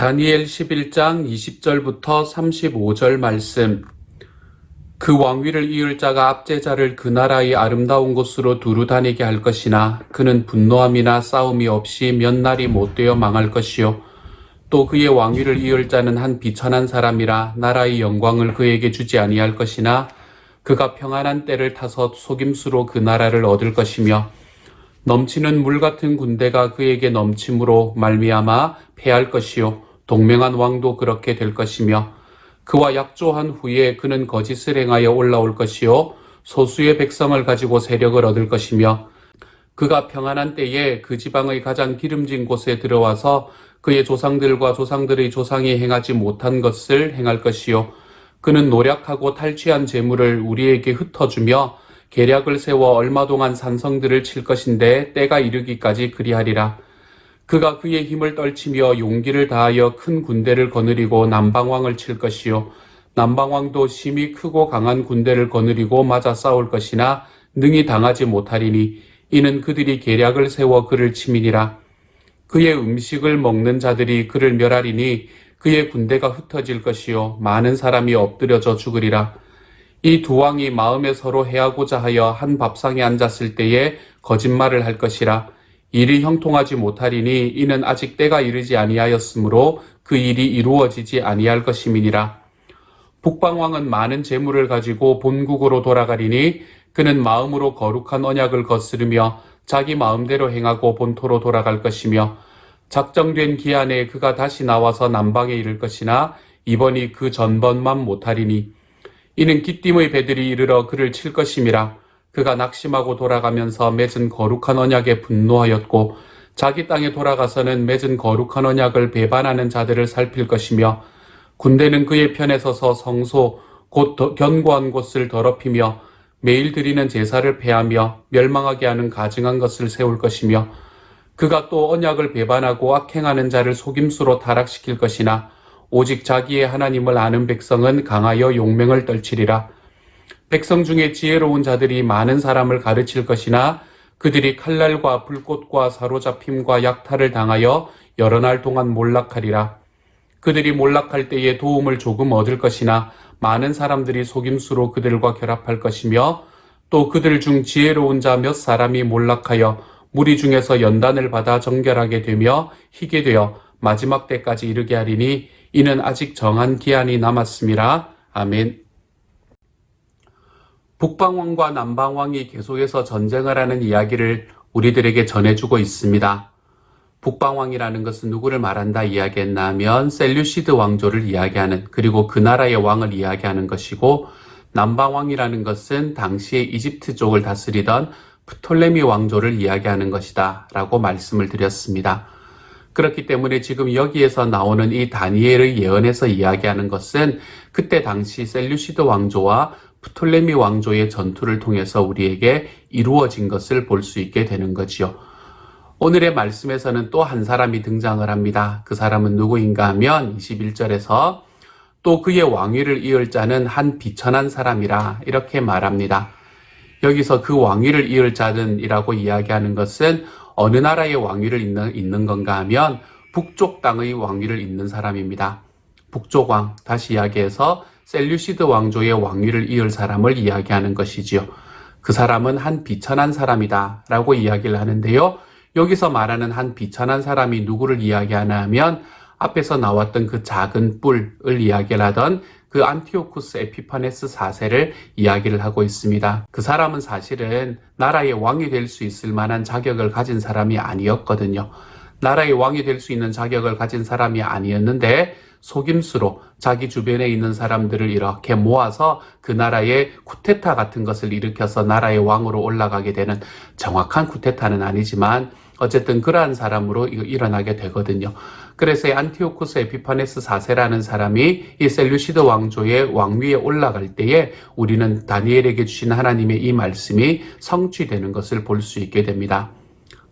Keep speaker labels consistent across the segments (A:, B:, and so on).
A: 다니엘 11장 20절부터 35절 말씀. 그 왕위를 이을 자가 압제자를 그 나라의 아름다운 곳으로 두루 다니게 할 것이나 그는 분노함이나 싸움이 없이 몇 날이 못되어 망할 것이요. 또 그의 왕위를 이을 자는 한 비천한 사람이라 나라의 영광을 그에게 주지 아니할 것이나 그가 평안한 때를 타서 속임수로 그 나라를 얻을 것이며 넘치는 물 같은 군대가 그에게 넘침으로 말미암아 패할 것이요. 동맹한 왕도 그렇게 될 것이며 그와 약조한 후에 그는 거짓을 행하여 올라올 것이요. 소수의 백성을 가지고 세력을 얻을 것이며 그가 평안한 때에 그 지방의 가장 기름진 곳에 들어와서 그의 조상들과 조상들의 조상이 행하지 못한 것을 행할 것이요. 그는 노략하고 탈취한 재물을 우리에게 흩어주며 계략을 세워 얼마 동안 산성들을 칠 것인데 때가 이르기까지 그리하리라. 그가 그의 힘을 떨치며 용기를 다하여 큰 군대를 거느리고 남방왕을 칠 것이요. 남방왕도 심히 크고 강한 군대를 거느리고 맞아 싸울 것이나 능히 당하지 못하리니 이는 그들이 계략을 세워 그를 침이니라. 그의 음식을 먹는 자들이 그를 멸하리니 그의 군대가 흩어질 것이요. 많은 사람이 엎드려져 죽으리라. 이 두 왕이 마음에 서로 해하고자 하여 한 밥상에 앉았을 때에 거짓말을 할 것이라. 일이 형통하지 못하리니 이는 아직 때가 이르지 아니하였으므로 그 일이 이루어지지 아니할 것임이니라. 북방왕은 많은 재물을 가지고 본국으로 돌아가리니 그는 마음으로 거룩한 언약을 거스르며 자기 마음대로 행하고 본토로 돌아갈 것이며 작정된 기한에 그가 다시 나와서 남방에 이를 것이나 이번이 그 전번만 못하리니 이는 기띔의 배들이 이르러 그를 칠 것임이라. 그가 낙심하고 돌아가면서 맺은 거룩한 언약에 분노하였고 자기 땅에 돌아가서는 맺은 거룩한 언약을 배반하는 자들을 살필 것이며 군대는 그의 편에 서서 성소 곧 견고한 곳을 더럽히며 매일 드리는 제사를 폐하며 멸망하게 하는 가증한 것을 세울 것이며 그가 또 언약을 배반하고 악행하는 자를 속임수로 타락시킬 것이나 오직 자기의 하나님을 아는 백성은 강하여 용맹을 떨치리라. 백성 중에 지혜로운 자들이 많은 사람을 가르칠 것이나 그들이 칼날과 불꽃과 사로잡힘과 약탈을 당하여 여러 날 동안 몰락하리라. 그들이 몰락할 때에 도움을 조금 얻을 것이나 많은 사람들이 속임수로 그들과 결합할 것이며 또 그들 중 지혜로운 자 몇 사람이 몰락하여 무리 중에서 연단을 받아 정결하게 되며 희게 되어 마지막 때까지 이르게 하리니 이는 아직 정한 기한이 남았음이라. 아멘. 북방왕과 남방왕이 계속해서 전쟁을 하는 이야기를 우리들에게 전해주고 있습니다. 북방왕이라는 것은 누구를 말한다 이야기했나 하면 셀류시드 왕조를 이야기하는 그리고 그 나라의 왕을 이야기하는 것이고 남방왕이라는 것은 당시에 이집트 쪽을 다스리던 프톨레미 왕조를 이야기하는 것이다 라고 말씀을 드렸습니다. 그렇기 때문에 지금 여기에서 나오는 이 다니엘의 예언에서 이야기하는 것은 그때 당시 셀류시드 왕조와 프톨레미 왕조의 전투를 통해서 우리에게 이루어진 것을 볼 수 있게 되는 거지요. 오늘의 말씀에서는 또 한 사람이 등장을 합니다. 그 사람은 누구인가 하면 21절에서 또 그의 왕위를 이을 자는 한 비천한 사람이라 이렇게 말합니다. 여기서 그 왕위를 이을 자는이라고 이야기하는 것은 어느 나라의 왕위를 잇는 건가 하면 북쪽 땅의 왕위를 잇는 사람입니다. 북쪽 왕, 다시 이야기해서 셀류시드 왕조의 왕위를 이을 사람을 이야기하는 것이지요. 그 사람은 한 비천한 사람이다 라고 이야기를 하는데요. 여기서 말하는 한 비천한 사람이 누구를 이야기하나 하면 앞에서 나왔던 그 작은 뿔을 이야기를 하던 그 안티오쿠스 에피파네스 4세를 이야기를 하고 있습니다. 그 사람은 사실은 나라의 왕이 될 수 있을 만한 자격을 가진 사람이 아니었거든요. 나라의 왕이 될 수 있는 자격을 가진 사람이 아니었는데 속임수로 자기 주변에 있는 사람들을 이렇게 모아서 그 나라의 쿠데타 같은 것을 일으켜서 나라의 왕으로 올라가게 되는 정확한 쿠데타는 아니지만 어쨌든 그러한 사람으로 일어나게 되거든요. 그래서 안티오쿠스 에피파네스 4세라는 사람이 이 셀류시드 왕조의 왕위에 올라갈 때에 우리는 다니엘에게 주신 하나님의 이 말씀이 성취되는 것을 볼 수 있게 됩니다.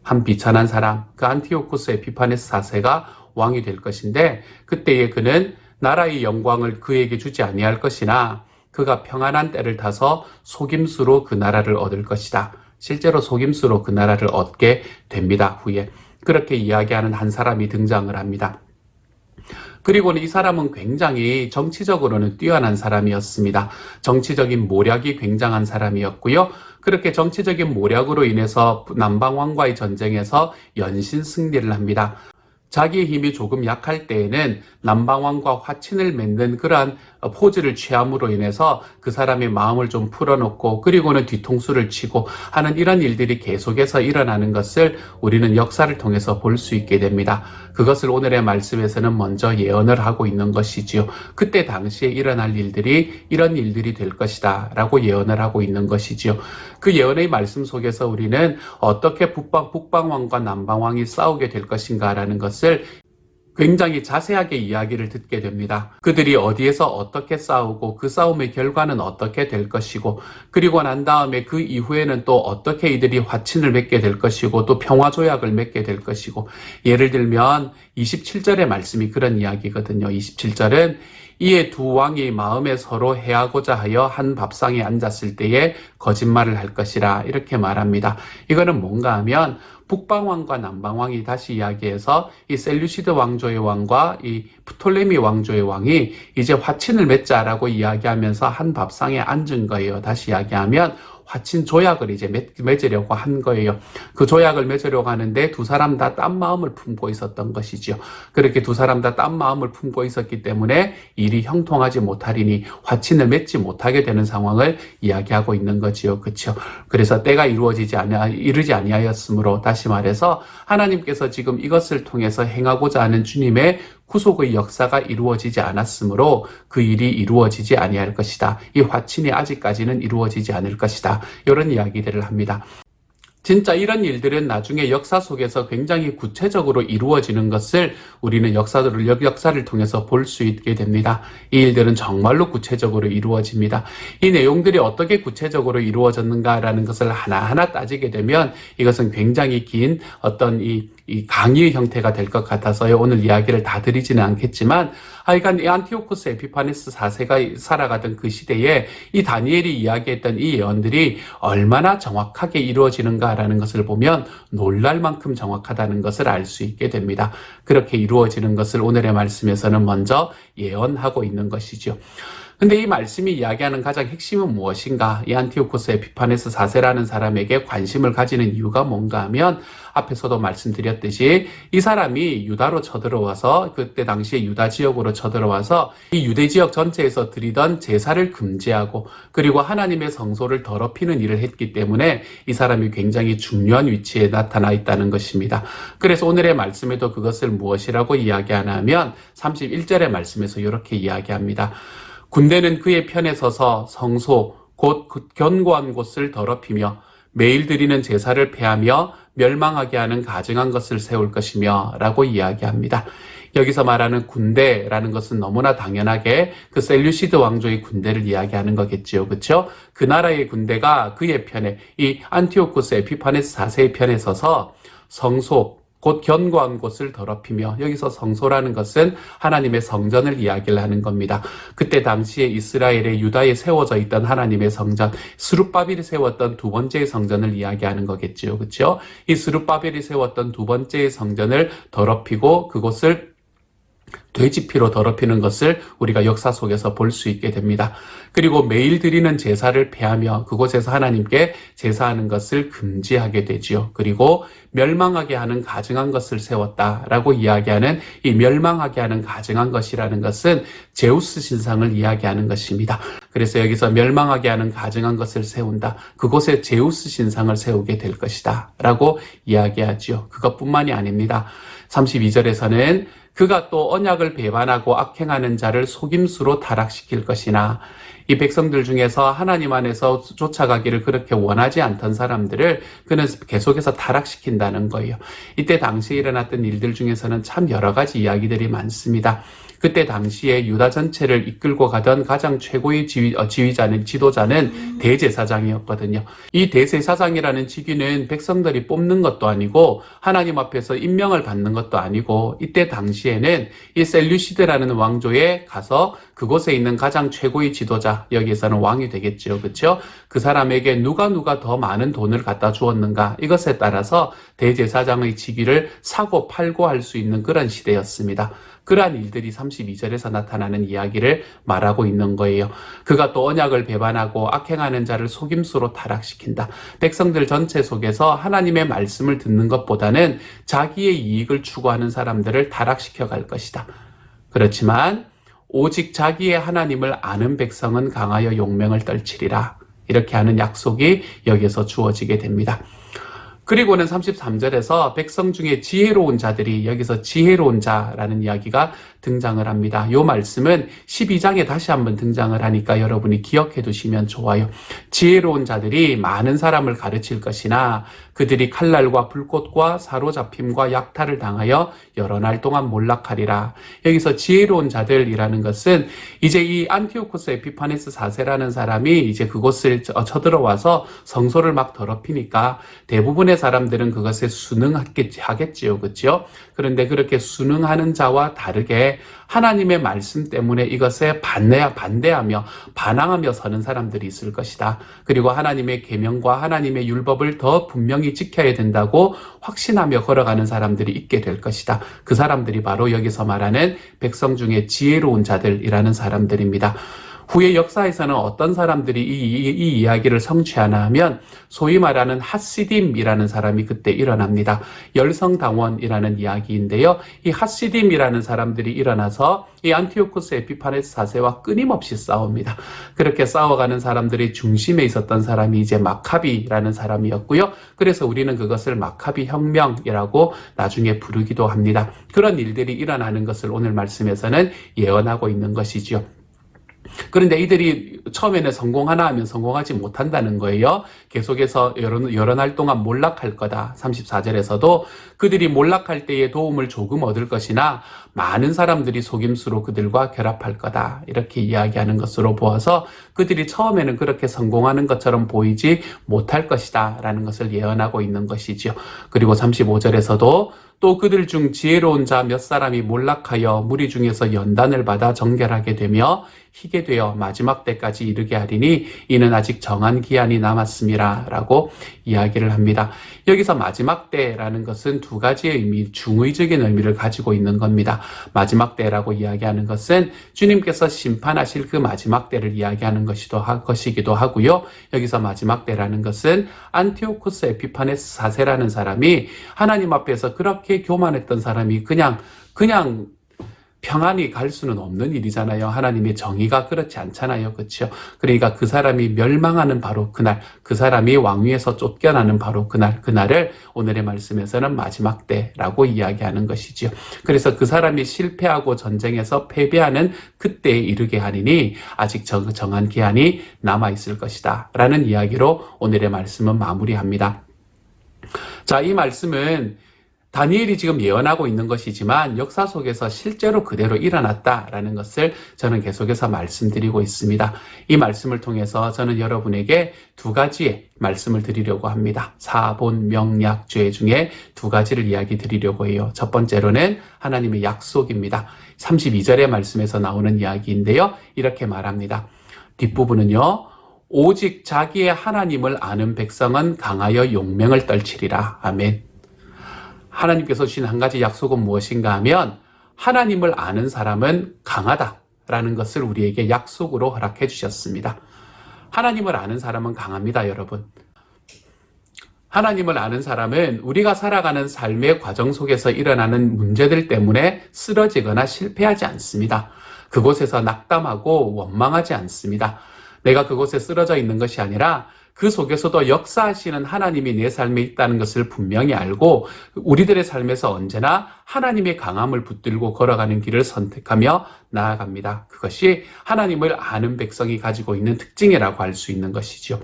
A: 한 비천한 사람, 그 안티오쿠스 에피파네스 4세가 왕이 될 것인데 그때에 그는 나라의 영광을 그에게 주지 아니할 것이나 그가 평안한 때를 타서 속임수로 그 나라를 얻을 것이다. 실제로 속임수로 그 나라를 얻게 됩니다. 후에 그렇게 이야기하는 한 사람이 등장을 합니다. 그리고는 이 사람은 굉장히 정치적으로는 뛰어난 사람이었습니다. 정치적인 모략이 굉장한 사람이었고요. 그렇게 정치적인 모략으로 인해서 남방왕과의 전쟁에서 연신 승리를 합니다. 자기의 힘이 조금 약할 때에는 남방왕과 화친을 맺는 그러한 포즈를 취함으로 인해서 그 사람의 마음을 좀 풀어놓고 그리고는 뒤통수를 치고 하는 이런 일들이 계속해서 일어나는 것을 우리는 역사를 통해서 볼 수 있게 됩니다. 그것을 오늘의 말씀에서는 먼저 예언을 하고 있는 것이지요. 그때 당시에 일어날 일들이 이런 일들이 될 것이다 라고 예언을 하고 있는 것이지요. 그 예언의 말씀 속에서 우리는 어떻게 북방왕과 남방왕이 싸우게 될 것인가 라는 것을 굉장히 자세하게 이야기를 듣게 됩니다. 그들이 어디에서 어떻게 싸우고 그 싸움의 결과는 어떻게 될 것이고 그리고 난 다음에 그 이후에는 또 어떻게 이들이 화친을 맺게 될 것이고 또 평화조약을 맺게 될 것이고 예를 들면 27절의 말씀이 그런 이야기거든요. 27절은 이에 두 왕이 마음에 서로 해하고자 하여 한 밥상에 앉았을 때에 거짓말을 할 것이라 이렇게 말합니다. 이거는 뭔가 하면 북방왕과 남방왕이 다시 이야기해서 이 셀류시드 왕조의 왕과 이 프톨레미 왕조의 왕이 이제 화친을 맺자라고 이야기하면서 한 밥상에 앉은 거예요. 다시 이야기하면 화친 조약을 이제 맺으려고 한 거예요. 그 조약을 맺으려고 하는데 두 사람 다 딴 마음을 품고 있었던 것이죠. 그렇게 두 사람 다 딴 마음을 품고 있었기 때문에 일이 형통하지 못하리니 화친을 맺지 못하게 되는 상황을 이야기하고 있는 거지요. 그렇죠? 그래서 때가 이르지 아니하였으므로 다시 말해서 하나님께서 지금 이것을 통해서 행하고자 하는 주님의 구속의 역사가 이루어지지 않았으므로 그 일이 이루어지지 아니할 것이다. 이 화친이 아직까지는 이루어지지 않을 것이다. 이런 이야기들을 합니다. 진짜 이런 일들은 나중에 역사 속에서 굉장히 구체적으로 이루어지는 것을 우리는 역사를 통해서 볼 수 있게 됩니다. 이 일들은 정말로 구체적으로 이루어집니다. 이 내용들이 어떻게 구체적으로 이루어졌는가라는 것을 하나하나 따지게 되면 이것은 굉장히 긴 어떤 이 강의의 형태가 될 것 같아서요. 오늘 이야기를 다 드리지는 않겠지만 하여간 이 안티오코스 에피파네스 4세가 살아가던 그 시대에 이 다니엘이 이야기했던 이 예언들이 얼마나 정확하게 이루어지는가라는 것을 보면 놀랄 만큼 정확하다는 것을 알 수 있게 됩니다. 그렇게 이루어지는 것을 오늘의 말씀에서는 먼저 예언하고 있는 것이죠. 근데 이 말씀이 이야기하는 가장 핵심은 무엇인가? 이 안티오코스 에피파네스 4세라는 사람에게 관심을 가지는 이유가 뭔가 하면 앞에서도 말씀드렸듯이 이 사람이 유다로 쳐들어와서 그때 당시에 유다 지역으로 쳐들어와서 이 유대 지역 전체에서 드리던 제사를 금지하고 그리고 하나님의 성소를 더럽히는 일을 했기 때문에 이 사람이 굉장히 중요한 위치에 나타나 있다는 것입니다. 그래서 오늘의 말씀에도 그것을 무엇이라고 이야기하나 하면 31절의 말씀에서 이렇게 이야기합니다. 군대는 그의 편에 서서 성소 곧 견고한 곳을 더럽히며 매일 드리는 제사를 폐하며 멸망하게 하는 가증한 것을 세울 것이며 라고 이야기합니다. 여기서 말하는 군대라는 것은 너무나 당연하게 그 셀류시드 왕조의 군대를 이야기하는 거겠지요. 그렇죠? 그 나라의 군대가 그의 편에 이 안티오코스 에피파네스 4세의 편에 서서 성소 곧 견고한 곳을 더럽히며 여기서 성소라는 것은 하나님의 성전을 이야기를 하는 겁니다. 그때 당시에 이스라엘의 유다에 세워져 있던 하나님의 성전, 스룹바벨이 세웠던 두 번째의 성전을 이야기하는 거겠지요. 그렇죠? 이 스룹바벨이 세웠던 두 번째의 성전을 더럽히고 그곳을 돼지피로 더럽히는 것을 우리가 역사 속에서 볼 수 있게 됩니다. 그리고 매일 드리는 제사를 폐하며 그곳에서 하나님께 제사하는 것을 금지하게 되지요. 그리고 멸망하게 하는 가증한 것을 세웠다라고 이야기하는 이 멸망하게 하는 가증한 것이라는 것은 제우스 신상을 이야기하는 것입니다. 그래서 여기서 멸망하게 하는 가증한 것을 세운다. 그곳에 제우스 신상을 세우게 될 것이다 라고 이야기하지요. 그것뿐만이 아닙니다. 32절에서는 그가 또 언약을 배반하고 악행하는 자를 속임수로 타락시킬 것이나 이 백성들 중에서 하나님 안에서 쫓아가기를 그렇게 원하지 않던 사람들을 그는 계속해서 타락시킨다는 거예요. 이때 당시에 일어났던 일들 중에서는 참 여러 가지 이야기들이 많습니다. 그때 당시에 유다 전체를 이끌고 가던 가장 최고의 지도자는 대제사장이었거든요. 이 대제사장이라는 직위는 백성들이 뽑는 것도 아니고 하나님 앞에서 임명을 받는 것도 아니고 이때 당시에는 이 셀류시드라는 왕조에 가서 그곳에 있는 가장 최고의 지도자, 여기에서는 왕이 되겠죠. 그렇죠? 그 사람에게 누가 더 많은 돈을 갖다 주었는가 이것에 따라서 대제사장의 직위를 사고 팔고 할 수 있는 그런 시대였습니다. 그러한 일들이 32절에서 나타나는 이야기를 말하고 있는 거예요. 그가 또 언약을 배반하고 악행하는 자를 속임수로 타락시킨다. 백성들 전체 속에서 하나님의 말씀을 듣는 것보다는 자기의 이익을 추구하는 사람들을 타락시켜 갈 것이다. 그렇지만 오직 자기의 하나님을 아는 백성은 강하여 용맹을 떨치리라. 이렇게 하는 약속이 여기에서 주어지게 됩니다. 그리고는 33절에서 백성 중에 지혜로운 자들이, 여기서 지혜로운 자라는 이야기가 등장을 합니다. 이 말씀은 12장에 다시 한번 등장을 하니까 여러분이 기억해 두시면 좋아요. 지혜로운 자들이 많은 사람을 가르칠 것이나 그들이 칼날과 불꽃과 사로잡힘과 약탈을 당하여 여러 날 동안 몰락하리라. 여기서 지혜로운 자들이라는 것은 이제 이 안티오코스 에피파네스 4세라는 사람이 이제 그곳을 쳐들어와서 성소를 막 더럽히니까 대부분의 사람들은 그것에 순응하겠지요. 그렇죠? 그런데 그렇게 순응하는 자와 다르게 하나님의 말씀 때문에 이것에 반대하며 반항하며 서는 사람들이 있을 것이다. 그리고 하나님의 계명과 하나님의 율법을 더 분명히 지켜야 된다고 확신하며 걸어가는 사람들이 있게 될 것이다. 그 사람들이 바로 여기서 말하는 백성 중에 지혜로운 자들이라는 사람들입니다. 후의 역사에서는 어떤 사람들이 이 이야기를 성취하나 하면 소위 말하는 핫시딤이라는 사람이 그때 일어납니다. 열성당원이라는 이야기인데요. 이 핫시딤이라는 사람들이 일어나서 이 안티오코스 에피파네스 4세와 끊임없이 싸웁니다. 그렇게 싸워가는 사람들의 중심에 있었던 사람이 이제 마카비라는 사람이었고요. 그래서 우리는 그것을 마카비 혁명이라고 나중에 부르기도 합니다. 그런 일들이 일어나는 것을 오늘 말씀에서는 예언하고 있는 것이죠. 그런데 이들이 처음에는 성공하나 하면 성공하지 못한다는 거예요. 계속해서 여러 날 동안 몰락할 거다. 34절에서도 그들이 몰락할 때에 도움을 조금 얻을 것이나 많은 사람들이 속임수로 그들과 결합할 거다. 이렇게 이야기하는 것으로 보아서 그들이 처음에는 그렇게 성공하는 것처럼 보이지 못할 것이다 라는 것을 예언하고 있는 것이죠. 그리고 35절에서도 또 그들 중 지혜로운 자 몇 사람이 몰락하여 무리 중에서 연단을 받아 정결하게 되며 희게 되어 마지막 때까지 이르게 하리니 이는 아직 정한 기한이 남았음이라 라고 이야기를 합니다. 여기서 마지막 때라는 것은 두 가지의 의미, 중의적인 의미를 가지고 있는 겁니다. 마지막 때라고 이야기하는 것은 주님께서 심판하실 그 마지막 때를 이야기하는 것이기도 하고요. 여기서 마지막 때라는 것은 안티오코스 에피파네스 4세라는 사람이 하나님 앞에서 그렇게 교만했던 사람이 그냥 평안히 갈 수는 없는 일이잖아요. 하나님의 정의가 그렇지 않잖아요. 그렇죠? 그러니까 그 사람이 멸망하는 바로 그날, 그 사람이 왕위에서 쫓겨나는 바로 그날을 오늘의 말씀에서는 마지막 때라고 이야기하는 것이죠. 그래서 그 사람이 실패하고 전쟁에서 패배하는 그때에 이르게 하리니 아직 정한 기한이 남아있을 것이다 라는 이야기로 오늘의 말씀은 마무리합니다. 자, 이 말씀은 다니엘이 지금 예언하고 있는 것이지만 역사 속에서 실제로 그대로 일어났다라는 것을 저는 계속해서 말씀드리고 있습니다. 이 말씀을 통해서 저는 여러분에게 두 가지의 말씀을 드리려고 합니다. 사본, 명약, 죄 중에 두 가지를 이야기 드리려고 해요. 첫 번째로는 하나님의 약속입니다. 32절의 말씀에서 나오는 이야기인데요. 이렇게 말합니다. 뒷부분은요. 오직 자기의 하나님을 아는 백성은 강하여 용맹을 떨치리라. 아멘. 하나님께서 주신 한 가지 약속은 무엇인가 하면 하나님을 아는 사람은 강하다라는 것을 우리에게 약속으로 허락해 주셨습니다. 하나님을 아는 사람은 강합니다, 여러분. 하나님을 아는 사람은 우리가 살아가는 삶의 과정 속에서 일어나는 문제들 때문에 쓰러지거나 실패하지 않습니다. 그곳에서 낙담하고 원망하지 않습니다. 내가 그곳에 쓰러져 있는 것이 아니라 그 속에서도 역사하시는 하나님이 내 삶에 있다는 것을 분명히 알고 우리들의 삶에서 언제나 하나님의 강함을 붙들고 걸어가는 길을 선택하며 나아갑니다. 그것이 하나님을 아는 백성이 가지고 있는 특징이라고 할 수 있는 것이죠.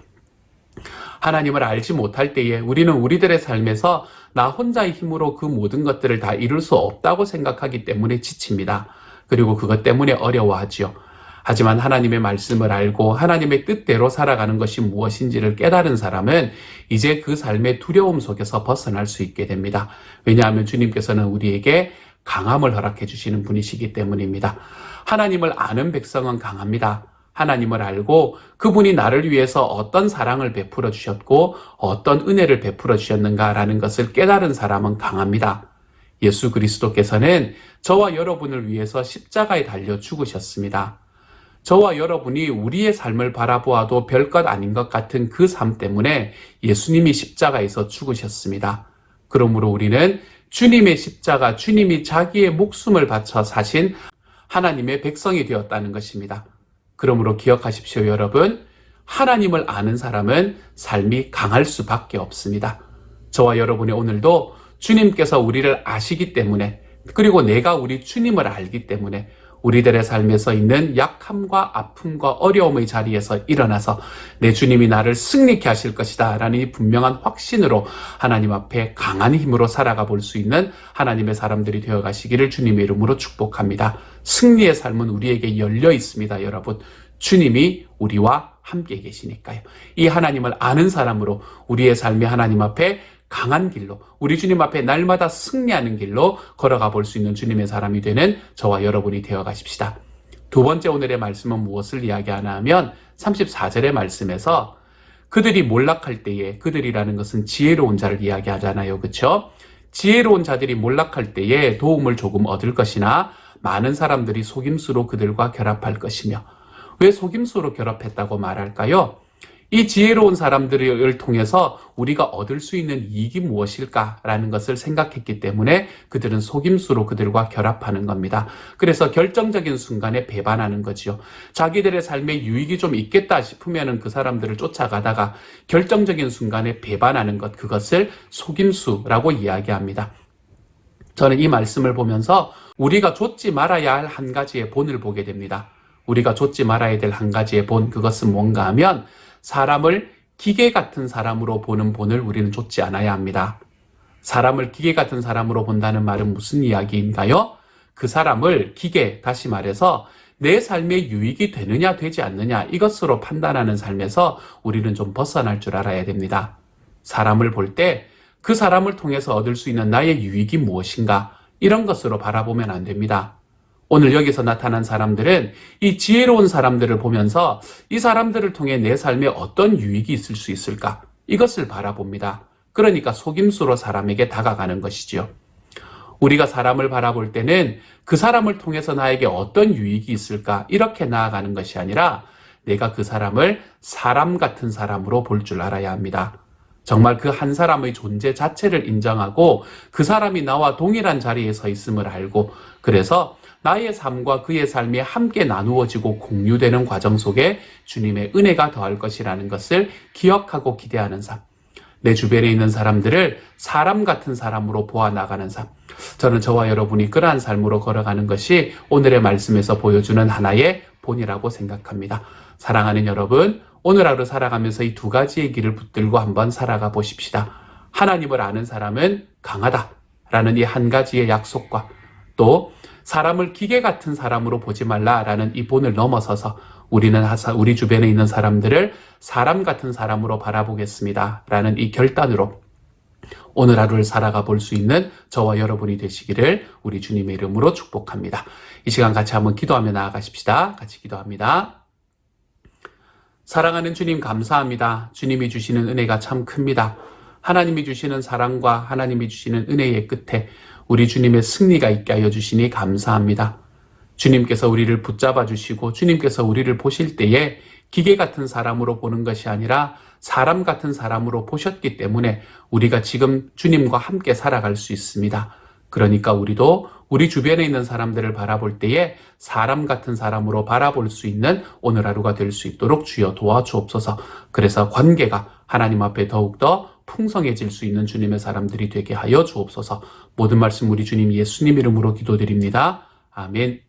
A: 하나님을 알지 못할 때에 우리는 우리들의 삶에서 나 혼자의 힘으로 그 모든 것들을 다 이룰 수 없다고 생각하기 때문에 지칩니다. 그리고 그것 때문에 어려워하지요. 하지만 하나님의 말씀을 알고 하나님의 뜻대로 살아가는 것이 무엇인지를 깨달은 사람은 이제 그 삶의 두려움 속에서 벗어날 수 있게 됩니다. 왜냐하면 주님께서는 우리에게 강함을 허락해 주시는 분이시기 때문입니다. 하나님을 아는 백성은 강합니다. 하나님을 알고 그분이 나를 위해서 어떤 사랑을 베풀어 주셨고 어떤 은혜를 베풀어 주셨는가라는 것을 깨달은 사람은 강합니다. 예수 그리스도께서는 저와 여러분을 위해서 십자가에 달려 죽으셨습니다. 저와 여러분이 우리의 삶을 바라보아도 별것 아닌 것 같은 그 삶 때문에 예수님이 십자가에서 죽으셨습니다. 그러므로 우리는 주님의 십자가, 주님이 자기의 목숨을 바쳐 사신 하나님의 백성이 되었다는 것입니다. 그러므로 기억하십시오, 여러분. 하나님을 아는 사람은 삶이 강할 수밖에 없습니다. 저와 여러분이 오늘도 주님께서 우리를 아시기 때문에, 그리고 내가 우리 주님을 알기 때문에 우리들의 삶에서 있는 약함과 아픔과 어려움의 자리에서 일어나서 내 주님이 나를 승리케 하실 것이다 라는 이 분명한 확신으로 하나님 앞에 강한 힘으로 살아가 볼 수 있는 하나님의 사람들이 되어 가시기를 주님의 이름으로 축복합니다. 승리의 삶은 우리에게 열려 있습니다, 여러분. 주님이 우리와 함께 계시니까요. 이 하나님을 아는 사람으로 우리의 삶이 하나님 앞에 강한 길로, 우리 주님 앞에 날마다 승리하는 길로 걸어가 볼 수 있는 주님의 사람이 되는 저와 여러분이 되어 가십시다. 두 번째 오늘의 말씀은 무엇을 이야기하나 하면 34절의 말씀에서 그들이 몰락할 때에, 그들이라는 것은 지혜로운 자를 이야기하잖아요. 그렇죠? 지혜로운 자들이 몰락할 때에 도움을 조금 얻을 것이나 많은 사람들이 속임수로 그들과 결합할 것이며, 왜 속임수로 결합했다고 말할까요? 이 지혜로운 사람들을 통해서 우리가 얻을 수 있는 이익이 무엇일까라는 것을 생각했기 때문에 그들은 속임수로 그들과 결합하는 겁니다. 그래서 결정적인 순간에 배반하는 거지요. 자기들의 삶에 유익이 좀 있겠다 싶으면 그 사람들을 쫓아가다가 결정적인 순간에 배반하는 것, 그것을 속임수라고 이야기합니다. 저는 이 말씀을 보면서 우리가 좇지 말아야 할 한 가지의 본을 보게 됩니다. 우리가 좇지 말아야 될 한 가지의 본, 그것은 뭔가 하면 사람을 기계 같은 사람으로 보는 본을 우리는 좇지 않아야 합니다. 사람을 기계 같은 사람으로 본다는 말은 무슨 이야기인가요? 그 사람을 기계, 다시 말해서 내 삶에 유익이 되느냐 되지 않느냐 이것으로 판단하는 삶에서 우리는 좀 벗어날 줄 알아야 됩니다. 사람을 볼 때 그 사람을 통해서 얻을 수 있는 나의 유익이 무엇인가, 이런 것으로 바라보면 안 됩니다. 오늘 여기서 나타난 사람들은 이 지혜로운 사람들을 보면서 이 사람들을 통해 내 삶에 어떤 유익이 있을 수 있을까? 이것을 바라봅니다. 그러니까 속임수로 사람에게 다가가는 것이지요. 우리가 사람을 바라볼 때는 그 사람을 통해서 나에게 어떤 유익이 있을까? 이렇게 나아가는 것이 아니라 내가 그 사람을 사람 같은 사람으로 볼 줄 알아야 합니다. 정말 그 한 사람의 존재 자체를 인정하고 그 사람이 나와 동일한 자리에 서 있음을 알고, 그래서 나의 삶과 그의 삶이 함께 나누어지고 공유되는 과정 속에 주님의 은혜가 더할 것이라는 것을 기억하고 기대하는 삶. 내 주변에 있는 사람들을 사람 같은 사람으로 보아 나가는 삶. 저는 저와 여러분이 그러한 삶으로 걸어가는 것이 오늘의 말씀에서 보여주는 하나의 본이라고 생각합니다. 사랑하는 여러분, 오늘 하루 살아가면서 이 두 가지의 길을 붙들고 한번 살아가 보십시다. 하나님을 아는 사람은 강하다라는 이 한 가지의 약속과, 또 사람을 기계 같은 사람으로 보지 말라라는 이 본을 넘어서서 우리는 우리 주변에 있는 사람들을 사람 같은 사람으로 바라보겠습니다 라는 이 결단으로 오늘 하루를 살아가 볼 수 있는 저와 여러분이 되시기를 우리 주님의 이름으로 축복합니다. 이 시간 같이 한번 기도하며 나아가십시다. 같이 기도합니다. 사랑하는 주님, 감사합니다. 주님이 주시는 은혜가 참 큽니다. 하나님이 주시는 사랑과 하나님이 주시는 은혜의 끝에 우리 주님의 승리가 있게 하여 주시니 감사합니다. 주님께서 우리를 붙잡아 주시고 주님께서 우리를 보실 때에 기계 같은 사람으로 보는 것이 아니라 사람 같은 사람으로 보셨기 때문에 우리가 지금 주님과 함께 살아갈 수 있습니다. 그러니까 우리도 우리 주변에 있는 사람들을 바라볼 때에 사람 같은 사람으로 바라볼 수 있는 오늘 하루가 될 수 있도록 주여 도와주옵소서. 그래서 관계가 하나님 앞에 더욱더 풍성해질 수 있는 주님의 사람들이 되게 하여 주옵소서. 모든 말씀 우리 주님 예수님 이름으로 기도드립니다. 아멘.